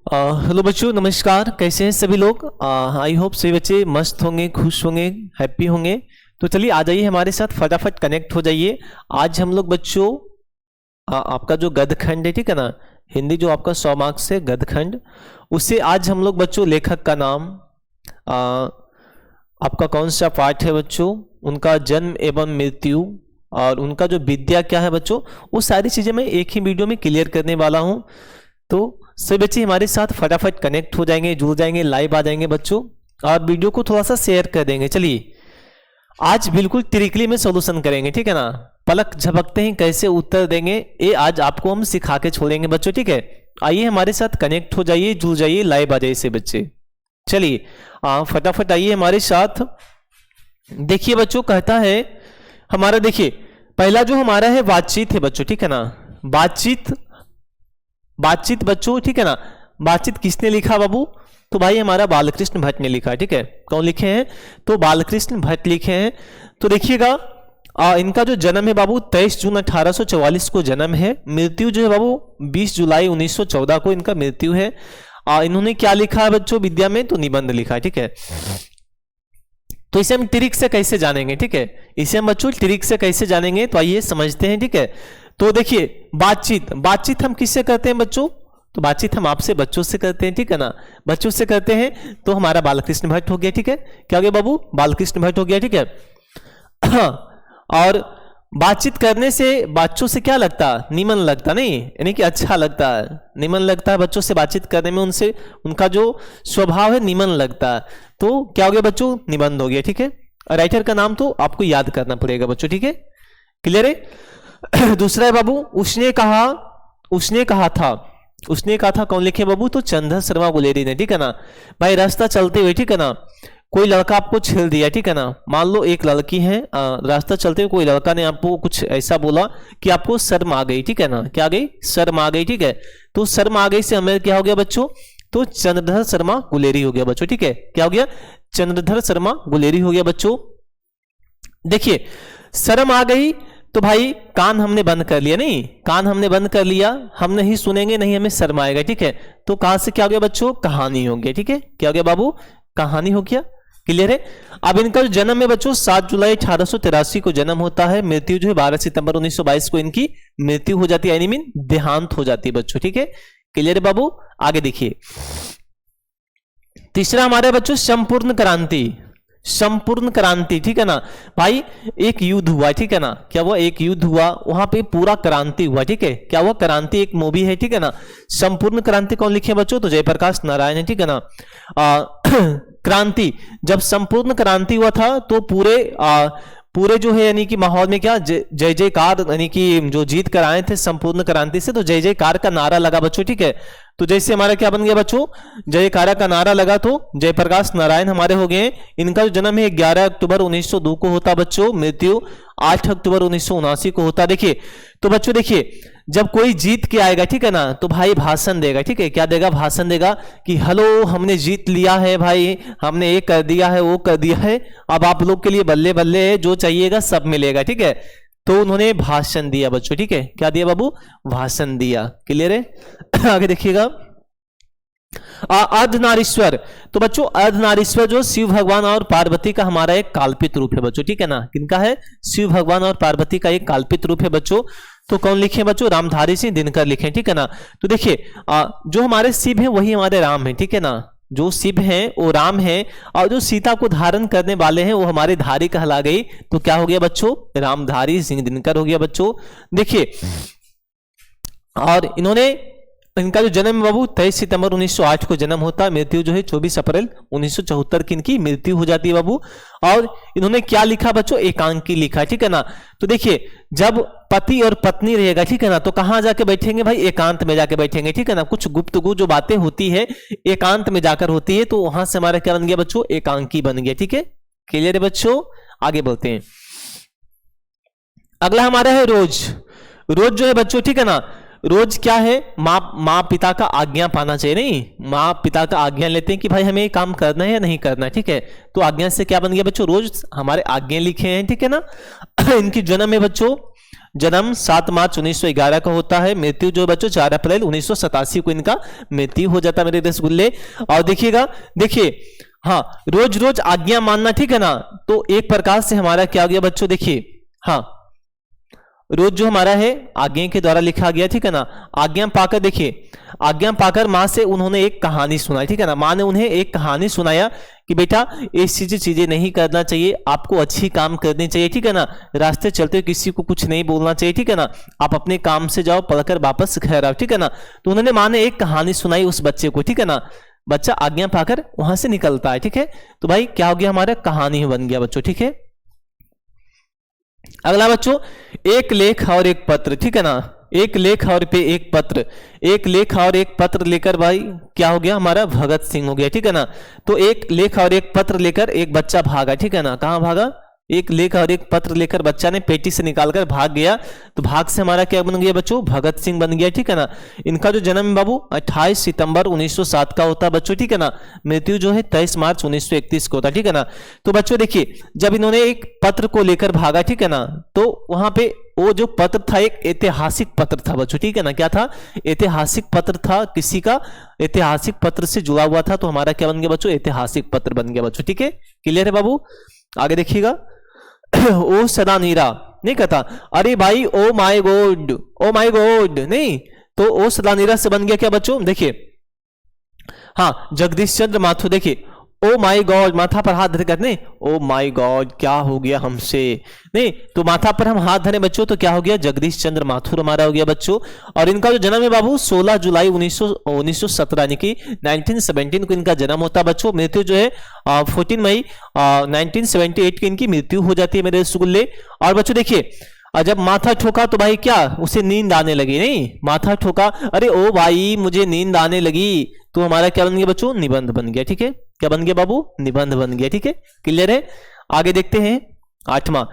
Hello बच्चों, नमस्कार। कैसे हैं सभी लोग? आई होप सभी बच्चे मस्त होंगे, खुश होंगे, हैप्पी होंगे। तो चलिए आ जाइए हमारे साथ, फटाफट कनेक्ट हो जाइए। आज हम लोग बच्चों आपका जो गद्यखंड है, ठीक है ना, हिंदी जो आपका 100 मार्क्स है गद्यखंड, उससे आज हम लोग बच्चों लेखक का नाम, आपका कौन सा पाठ है बच्चों, उनका जन्म एवं मृत्यु और उनका जो विद्या क्या है बच्चों, वो सारी चीज़ें मैं एक ही वीडियो में क्लियर करने वाला हूँ। तो सभी बच्चे हमारे साथ फटाफट कनेक्ट हो जाएंगे, जुड़ जाएंगे, लाइव आ जाएंगे बच्चों, और वीडियो को थोड़ा सा शेयर कर देंगे। चलिए आज बिल्कुल ट्रिकली में सॉल्यूशन करेंगे, ठीक है ना, पलक झपकते ही कैसे उत्तर देंगे ये आज आपको हम सिखा के छोड़ेंगे बच्चों, ठीक है। आइए हमारे साथ कनेक्ट हो जाइए, जुड़ जाइए, लाइव आ जाइए से बच्चे। चलिए फटाफट आइए हमारे साथ। देखिए बच्चों, कहता है हमारा, देखिए पहला जो हमारा है बातचीत है बच्चों, ठीक है ना। बातचीत बच्चों, ठीक है ना। बातचीत किसने लिखा बाबू? तो भाई हमारा बालकृष्ण भट्ट ने लिखा है, ठीक है। कौन लिखे हैं? तो बालकृष्ण भट्ट लिखे हैं। तो देखिएगा इनका जो जन्म है बाबू 23 जून 1844 को जन्म है। मृत्यु जो है बाबू 20 जुलाई 1914 को इनका मृत्यु है। इन्होंने क्या लिखा है बच्चों विद्या में? तो निबंध लिखा है, ठीक है। तो इसे हम ट्रिक से कैसे जानेंगे, ठीक है, इसे हम बच्चों ट्रिक से कैसे जानेंगे, तो आइए समझते हैं, ठीक है। तो देखिए बातचीत हम किससे करते हैं बच्चों? तो बातचीत हम आपसे बच्चों से करते हैं, ठीक है ना, बच्चों से करते हैं। तो हमारा बालकृष्ण भट्ट हो गया, ठीक है। क्या हो गया बाबू? बालकृष्ण भट्ट हो गया, ठीक है। और बातचीत करने से बच्चों से क्या लगता? निमन लगता, नहीं यानी कि अच्छा लगता है, निमन लगता है बच्चों से बातचीत करने में, उनसे उनका जो स्वभाव है निमन लगता है। तो क्या हो गया बच्चों? निबंध हो गया, ठीक है। राइटर का नाम तो आपको याद करना पड़ेगा बच्चों, ठीक है, क्लियर है। दूसरा है बाबू उसने कहा था, कौन लिखे बाबू? तो चंद्र शर्मा गुलेरी ने, ठीक है ना। भाई रास्ता चलते हुए, ठीक है ना, कोई लड़का आपको छेड़ दिया, ठीक है ना। मान लो एक लड़की है, रास्ता चलते हुए कोई लड़का ने आपको कुछ ऐसा बोला कि आपको शर्म आ गई, ठीक है ना। क्या आ गई? शर्म आ गई, ठीक है। तो शर्म आ गई से हमें क्या हो गया बच्चों? तो चंद्रधर शर्मा गुलेरी हो गया बच्चों, ठीक है। क्या हो गया? चंद्रधर शर्मा गुलेरी हो गया बच्चों। देखिए शर्म आ गई तो भाई कान हमने बंद कर लिया, नहीं कान हमने बंद कर लिया, हम नहीं सुनेंगे, नहीं हमें शर्म आएगा, ठीक है। तो कहां से क्या हो गया बच्चों? कहानी हो गया, ठीक है। क्या हो गया बाबू? कहानी हो गया, क्लियर है। अब इनका जो जन्म है बच्चों 7 जुलाई 1883 को जन्म होता है। मृत्यु जो है 12 सितंबर 1922 को इनकी मृत्यु हो जाती है, यानी मीन देहांत हो जाती है बच्चों, ठीक है, क्लियर है बाबू। आगे देखिए तीसरा हमारे बच्चों संपूर्ण क्रांति, ठीक है ना। भाई एक युद्ध हुआ, ठीक है ना। क्या हुआ? एक युद्ध हुआ, वहां पे पूरा क्रांति हुआ, ठीक है। क्या हुआ? क्रांति एक मूवी है, ठीक है ना। संपूर्ण क्रांति कौन लिखे बच्चों? तो जयप्रकाश नारायण है, ठीक है ना। क्रांति, जब संपूर्ण क्रांति हुआ था तो पूरे जो है यानी कि माहौल में क्या जय जयकार, यानी कि जो जीत कर आए थे संपूर्ण क्रांति से, तो जय जयकार का नारा लगा बच्चों, ठीक है। तो जैसे हमारा क्या बन गया बच्चों? जयकारा का नारा लगा, तो जयप्रकाश नारायण हमारे हो गए। इनका जो जन्म है 11 अक्टूबर 1902 को होता बच्चों। मृत्यु 8 अक्टूबर 1979 को होता। देखिए तो बच्चों देखिए, जब कोई जीत के आएगा, ठीक है ना, तो भाई भाषण देगा, ठीक है। क्या देगा? भाषण देगा कि हेलो हमने जीत लिया है भाई, हमने ये कर दिया है, वो कर दिया है, अब आप लोग के लिए बल्ले बल्ले है, जो चाहिएगा सब मिलेगा, ठीक है। तो उन्होंने भाषण दिया बच्चों, ठीक है। क्या दिया बाबू? भाषण दिया, क्लियर है। आगे देखिएगा अर्धनारीश्वर। तो बच्चों अर्धनारीश्वर जो शिव भगवान और पार्वती का हमारा एक काल्पित रूप है बच्चों, ठीक है ना। किनका है? शिव भगवान और पार्वती का एक काल्पित रूप है बच्चों। तो कौन लिखे बच्चों? रामधारी सिंह दिनकर लिखे, ठीक है ना। तो देखिए जो हमारे शिव है वही हमारे राम है, ठीक है ना। जो शिव हैं वो राम हैं, और जो सीता को धारण करने वाले हैं वो हमारे धारी कहला गई। तो क्या हो गया बच्चों? रामधारी सिंह दिनकर हो गया बच्चों। देखिए और इनका जो जन्म बाबू 23 सितंबर 1908 को जन्म होता है। मृत्यु जो है 24 अप्रैल 1974 की इनकी मृत्यु हो जाती है बाबू। और इन्होंने क्या लिखा बच्चों? एकांकी लिखा, ठीक है ना। तो देखिए जब पति और पत्नी रहेगा, ठीक है ना, तो कहां जाके बैठेंगे भाई? एकांत में जाके बैठेंगे, ठीक है ना। कुछ गुप्तगू जो बातें होती है एकांत में जाकर होती है, तो वहां से हमारा क्या बन गया बच्चों? एकांकी बन गया, ठीक है, क्लियर है बच्चों। आगे बढ़ते हैं। अगला हमारा है रोज जो है बच्चों, ठीक है ना। रोज क्या है? माँ पिता का आज्ञा पाना चाहिए, नहीं माँ पिता का आज्ञा लेते हैं कि भाई हमें ये काम करना है या नहीं करना है, ठीक है। तो आज्ञा से क्या बन गया बच्चों? रोज हमारे आज्ञा लिखे हैं, ठीक है ना। इनकी जन्म है बच्चों जन्म 7 मार्च 1911 का होता है, मृत्यु जो बच्चों 4 अप्रैल 1987 को इनका मृत्यु हो जाता है मेरे रसगुल्ले। और देखिएगा, देखिए हाँ, रोज रोज आज्ञा मानना, ठीक है ना, तो एक प्रकार से हमारा क्या हो गया बच्चों, देखिए हाँ, रोज जो हमारा है आज्ञा के द्वारा लिखा गया, ठीक है ना। आज्ञा पाकर, देखिए आज्ञा पाकर माँ से उन्होंने एक कहानी सुनाई, ठीक है ना, माँ ने उन्हें एक कहानी सुनाया कि बेटा ऐसी चीजें नहीं करना चाहिए, आपको अच्छी काम करनी चाहिए, ठीक है ना, रास्ते चलते किसी को कुछ नहीं बोलना चाहिए, ठीक है ना, आप अपने काम से जाओ, पढ़कर वापस घर आओ, ठीक है ना। तो उन्होंने माँ ने एक कहानी सुनाई उस बच्चे को, ठीक है ना, बच्चा आज्ञा पाकर वहां से निकलता है, ठीक है। तो भाई क्या हो गया, हमारा कहानी बन गया बच्चों, ठीक है। अगला बच्चों, एक लेख और एक पत्र, ठीक है ना, एक लेख और पे एक पत्र, एक लेख और एक पत्र लेकर भाई क्या हो गया, हमारा भगत सिंह हो गया, ठीक है ना। तो एक लेख और एक पत्र लेकर एक बच्चा भागा, ठीक है ना, कहां भागा, एक लेख और एक पत्र लेकर बच्चा ने पेटी से निकालकर भाग गया, तो भाग से हमारा क्या बन गया बच्चों, भगत सिंह बन गया, ठीक है ना। इनका जो जन्म बाबू 28 सितंबर 1907 का होता है बच्चों, ठीक है ना, मृत्यु जो है 23 मार्च 1931 को होता है, ठीक है ना। तो बच्चों देखिए, जब इन्होंने एक पत्र को लेकर भागा, ठीक है ना, तो वहां पे वो जो पत्र था एक ऐतिहासिक पत्र था बच्चों, ठीक है ना, क्या था, ऐतिहासिक पत्र था, किसी का ऐतिहासिक पत्र से जुड़ा हुआ था, तो हमारा क्या बन गया बच्चों, ऐतिहासिक पत्र बन गया बच्चों, ठीक है। क्लियर है बाबू, आगे देखिएगा। ओ सदा नीरा नहीं कहता, अरे भाई oh my God, oh my God नहीं, तो ओ सदा नीरा से बन गया क्या बच्चों, देखिए हाँ, जगदीश चंद्र माथुर, देखिए ओ माय गॉड, माथा पर हाथ धरे करने, ओ माय गॉड क्या हो गया हमसे, नहीं तो माथा पर हम हाथ धरे बच्चों, तो क्या हो गया, जगदीश चंद्र माथुर हमारा हो गया बच्चों। और इनका जो जन्म है बाबू 16 जुलाई 1917 यानी कि 1917 को इनका जन्म होता है बच्चों। मृत्यु जो है 14 मई 1978 की इनकी मृत्यु हो जाती है मेरे रसगुल्ले। और बच्चों देखिए, जब माथा ठोका तो भाई क्या, उसे नींद आने लगी, नहीं माथा ठोका, अरे ओ भाई मुझे नींद आने लगी, तो हमारा क्या बन गया बच्चों, निबंध बन गया, ठीक है। क्या बन गया बाबू, निबंध बन गया, ठीक है। क्लियर है, आगे देखते हैं। 8वां,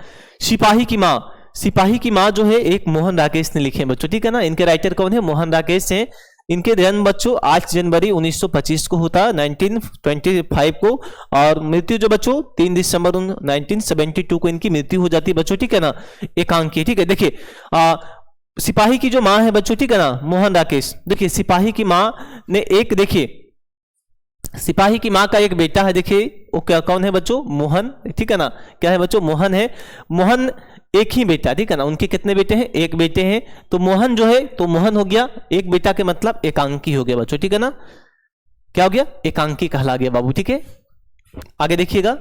सिपाही की माँ। सिपाही की माँ जो है एक मोहन राकेश ने लिखे हैं बच्चों, ठीक है ना। इनके राइटर कौन है, मोहन राकेश हैं। इनके जन्म बच्चों 8 जनवरी 1925 को होता है, 1925 को। और मृत्यु जो बच्चों 3 दिसंबर 1972 को इनकी मृत्यु हो जाती है बच्चों, ठीक है ना, एकांकी, ठीक है। देखिए सिपाही की जो माँ है बच्चों, ठीक है ना, मोहन राकेश, देखिए सिपाही की माँ ने एक, देखिए सिपाही की माँ का एक बेटा है, देखिए वो क्या कौन है बच्चों, मोहन, ठीक है ना, क्या है बच्चों, मोहन है। मोहन एक ही बेटा, ठीक है ना, उनके कितने बेटे हैं, एक बेटे हैं, तो मोहन जो है, तो मोहन हो गया एक बेटा के मतलब एकांकी हो गया बच्चों, ठीक है ना, क्या हो गया, एकांकी कहला गया बाबू, ठीक है। आगे देखिएगा,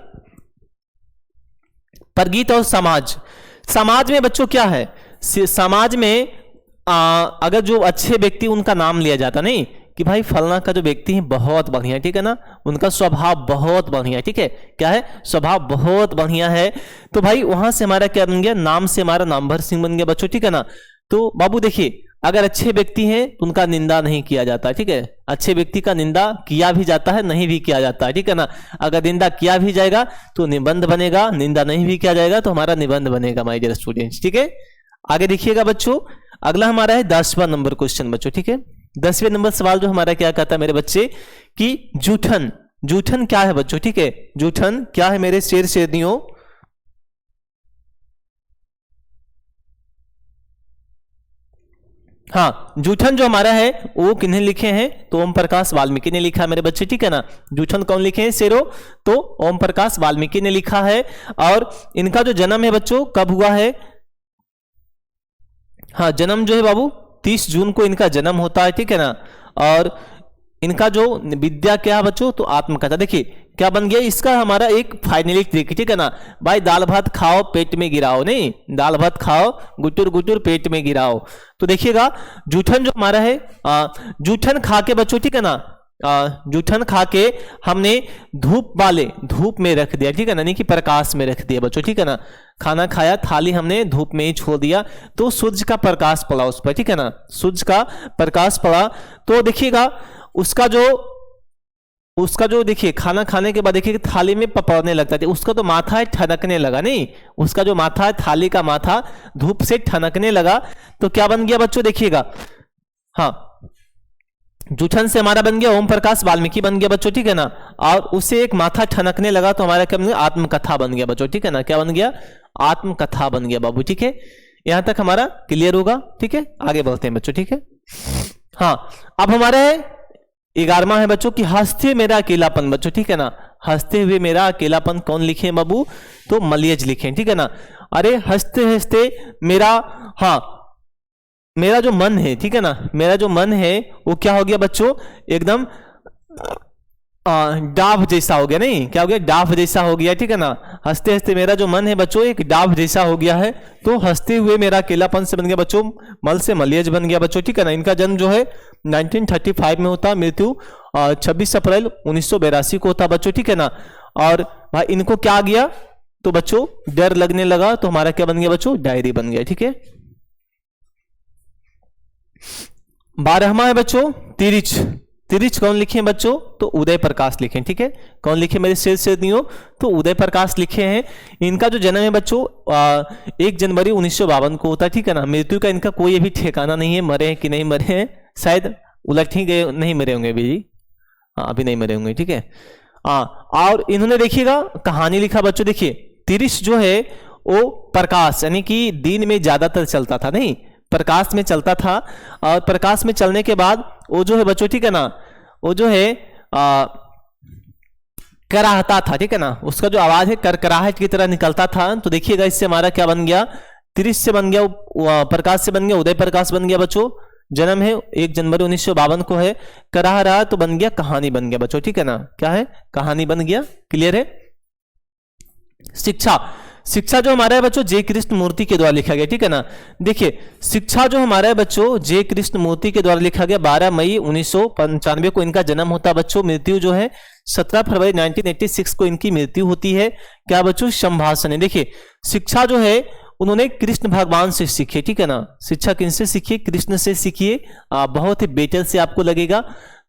परगीत और समाज। समाज में बच्चों क्या है, समाज में अगर जो अच्छे व्यक्ति उनका नाम लिया जाता, नहीं कि भाई फलना का जो व्यक्ति है बहुत बढ़िया, ठीक है ना, उनका स्वभाव बहुत बढ़िया, ठीक है, क्या है, स्वभाव बहुत बढ़िया है, तो भाई वहां से हमारा क्या बन गया, नाम से हमारा नामभर सिंह बन गया बच्चों, ठीक है ना। तो बाबू देखिए, अगर अच्छे व्यक्ति हैं तो उनका निंदा नहीं किया जाता, ठीक है, अच्छे व्यक्ति का निंदा किया भी जाता है, नहीं भी किया जाता है, ठीक है ना। अगर निंदा किया भी जाएगा तो निबंध बनेगा, निंदा नहीं भी किया जाएगा तो हमारा निबंध बनेगा माय डियर स्टूडेंट्स, ठीक है। आगे देखिएगा बच्चों, अगला हमारा है 10वां नंबर क्वेश्चन बच्चों, ठीक है। 10वें नंबर सवाल जो हमारा क्या कहता है मेरे बच्चे कि जूठन, जूठन क्या है बच्चों, ठीक है, जूठन क्या है मेरे शेर शेरनियों, हाँ जूठन जो हमारा है वो किन्हें लिखे हैं, तो ओम प्रकाश वाल्मीकि ने लिखा है मेरे बच्चे, ठीक है ना। जूठन कौन लिखे हैं शेरों, तो ओम प्रकाश वाल्मीकि ने लिखा है। और इनका जो जन्म है बच्चों कब हुआ है, हाँ जन्म जो है बाबू 30 जून को इनका जन्म होता है, ठीक है ना। और इनका जो विद्या क्या है बच्चों, तो आत्मकथा। देखिए क्या बन गया इसका हमारा एक फाइनली ट्रिक, ठीक है ना भाई, दाल भात खाओ पेट में गिराओ, नहीं दाल भात खाओ गुटुर गुटुर पेट में गिराओ। तो देखिएगा जूठन जो हमारा है, जूठन खा के बच्चों, ठीक है ना, जूठन खा के हमने धूप वाले, धूप में रख दिया, ठीक है ना, नहीं कि प्रकाश में रख दिया बच्चों, ठीक है ना। खाना खाया, थाली हमने धूप में ही छोड़ दिया, तो सूर्य का प्रकाश पड़ा उस पर, ठीक है ना, सूर्य का प्रकाश पड़ा। तो देखिएगा उसका जो देखिए खाना खाने के बाद देखिए थाली में पपड़ने लगता है, उसका तो माथा है ठनकने लगा, नहीं उसका जो माथा है, थाली का माथा धूप से ठनकने लगा, तो क्या बन गया बच्चों, देखिएगा हाँ जूठन से हमारा बन गया ओम प्रकाश वाल्मीकि बन गया बच्चों, ठीक है ना। और उसे एक माथा ठनकने लगा तो हमारा क्या बन गया, आत्मकथा बन गया बच्चों, ठीक है ना, क्या बन गया, आत्मकथा बन गया बाबू, ठीक है। यहां तक हमारा क्लियर होगा, ठीक है। आगे बढ़ते हैं बच्चों, ठीक है। हाँ, अब हमारा है 11वां है बच्चों कि हंसते हुए मेरा अकेलापन, बच्चों ठीक है ना। हंसते हुए मेरा अकेलापन कौन लिखे हैं बाबू, तो मलियज लिखे, ठीक है ना। अरे हंसते हंसते मेरा, हाँ मेरा जो मन है, ठीक है ना, मेरा जो मन है वो क्या हो गया बच्चों, एकदम डाव जैसा हो गया, नहीं क्या हो गया, डाव जैसा हो गया, ठीक है ना। हंसते हंसते मेरा जो मन है बच्चों एक डाव जैसा हो गया है, तो हंसते हुए मेरा अकेलापन से बन गया बच्चों मल से मलियज बन गया बच्चों, ठीक है ना। इनका जन्म जो है 1935 में होता, मृत्यु 26 अप्रैल 1982 को होता बच्चों, ठीक है ना। और भाई इनको क्या आ गया, तो बच्चों डर लगने लगा, तो हमारा क्या बन गया बच्चों, डायरी बन गया, ठीक है। 12वां है बच्चों तिरिच। तिरिच कौन लिखे हैं बच्चों, तो उदय प्रकाश लिखे, ठीक है। कौन लिखे मेरे शेर शेरनियों, तो उदय प्रकाश लिखे हैं। इनका जो जन्म है बच्चों 1 जनवरी 1952 को होता है, ठीक है ना। मृत्यु का इनका कोई अभी ठिकाना नहीं है, मरे हैं कि नहीं मरे हैं, शायद उलट ही गए, नहीं मरे होंगे अभी जी, हाँ अभी नहीं मरे होंगे, ठीक है। और इन्होंने देखिएगा कहानी लिखा बच्चों, देखिए तिरिच जो है वो प्रकाश यानी कि दिन में ज्यादातर चलता था, नहीं प्रकाश में चलता था। और प्रकाश में चलने के बाद वो जो है बच्चों, ठीक है ना, वो जो है कराहता था, ठीक है ना। उसका जो आवाज है करकराहट की तरह निकलता था। तो देखिएगा इससे हमारा क्या बन गया, तिरिच से बन गया, प्रकाश से बन गया उदय प्रकाश बन गया बच्चों। जन्म है 1 जनवरी 1952 को है। कराह रहा तो बन गया कहानी बन गया बच्चों, ठीक है ना। क्या है, कहानी बन गया, क्लियर है। शिक्षा, शिक्षा जो हमारा है बच्चों जे कृष्ण मूर्ति के द्वारा लिखा गया, ठीक है ना। देखिए शिक्षा जो हमारा है बच्चों जे कृष्ण मूर्ति के द्वारा लिखा गया, 12 मई 1995 को इनका जन्म होता है बच्चों। मृत्यु जो है 17 फरवरी 1986 को इनकी मृत्यु होती है। क्या बच्चों, संभाषण है। देखिए शिक्षा जो है उन्होंने कृष्ण भगवान से सीखे, ठीक है ना। शिक्षा किनसे सीखिए, कृष्ण से सीखिए, बहुत ही बेटर से आपको लगेगा।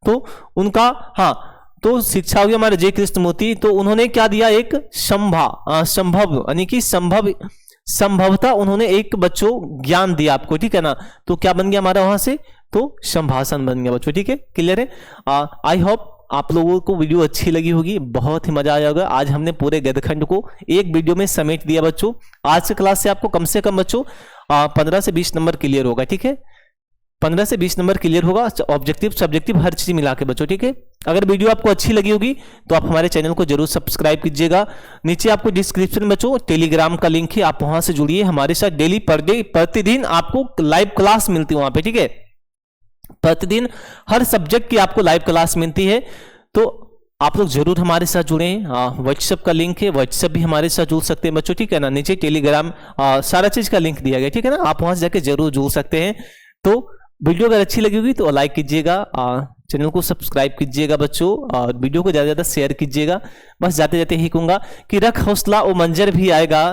तो उनका, हाँ तो शिक्षा हो गया हमारे जय कृष्णमूर्ति। तो उन्होंने क्या दिया, एक संभव यानी कि संभवता उन्होंने एक बच्चों ज्ञान दिया आपको, ठीक है ना। तो क्या बन गया हमारा वहां से, तो संभाषण बन गया बच्चों, ठीक है, क्लियर है। आई होप आप लोगों को वीडियो अच्छी लगी होगी, बहुत ही मजा आया होगा। आज हमने पूरे गद्यखंड को एक वीडियो में समेट दिया बच्चों। आज से क्लास से आपको कम से कम बच्चों 15 से 20 नंबर क्लियर होगा, ठीक है। 15 से 20 नंबर क्लियर होगा, ऑब्जेक्टिव सब्जेक्टिव हर चीज मिला के बच्चों, ठीक है। अगर वीडियो आपको अच्छी लगी होगी तो आप हमारे चैनल को जरूर सब्सक्राइब कीजिएगा। नीचे आपको डिस्क्रिप्शन में बच्चों टेलीग्राम का लिंक है, आप वहां से जुड़िए हमारे साथ। डेली पर डे प्रतिदिन आपको लाइव क्लास मिलती है वहां पे, ठीक है। प्रतिदिन हर सब्जेक्ट की आपको लाइव क्लास मिलती है, तो आप लोग जरूर हमारे साथ जुड़े। व्हाट्सएप का लिंक है, व्हाट्सएप भी हमारे साथ जुड़ सकते हैं बच्चों, ठीक है ना। नीचे टेलीग्राम सारा चीज का लिंक दिया गया, ठीक है ना। आप वहां से जाके जरूर जुड़ सकते हैं। तो वीडियो अगर अच्छी लगी होगी तो लाइक कीजिएगा, चैनल को सब्सक्राइब कीजिएगा बच्चों, और वीडियो को ज्यादा से ज्यादा शेयर कीजिएगा। बस जाते जाते ही कहूंगा कि रख हौसला ओ मंजर भी आएगा,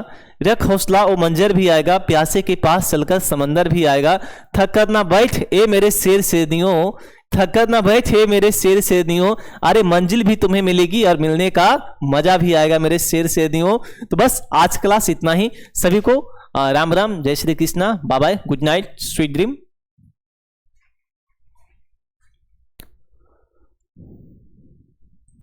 रख हौसला ओ मंजर भी आएगा, प्यासे के पास चलकर समंदर भी आएगा। थक कर ना बैठ ए मेरे शेर शेरनियों, थक कर ना बैठ ए मेरे शेर शेरनियों, अरे मंजिल भी तुम्हें मिलेगी और मिलने का मजा भी आएगा मेरे शेर शेरनियों। तो बस आज क्लास इतना ही। सभी को Ram Ram, Jai Shri Krishna, bye bye, good night, sweet dream.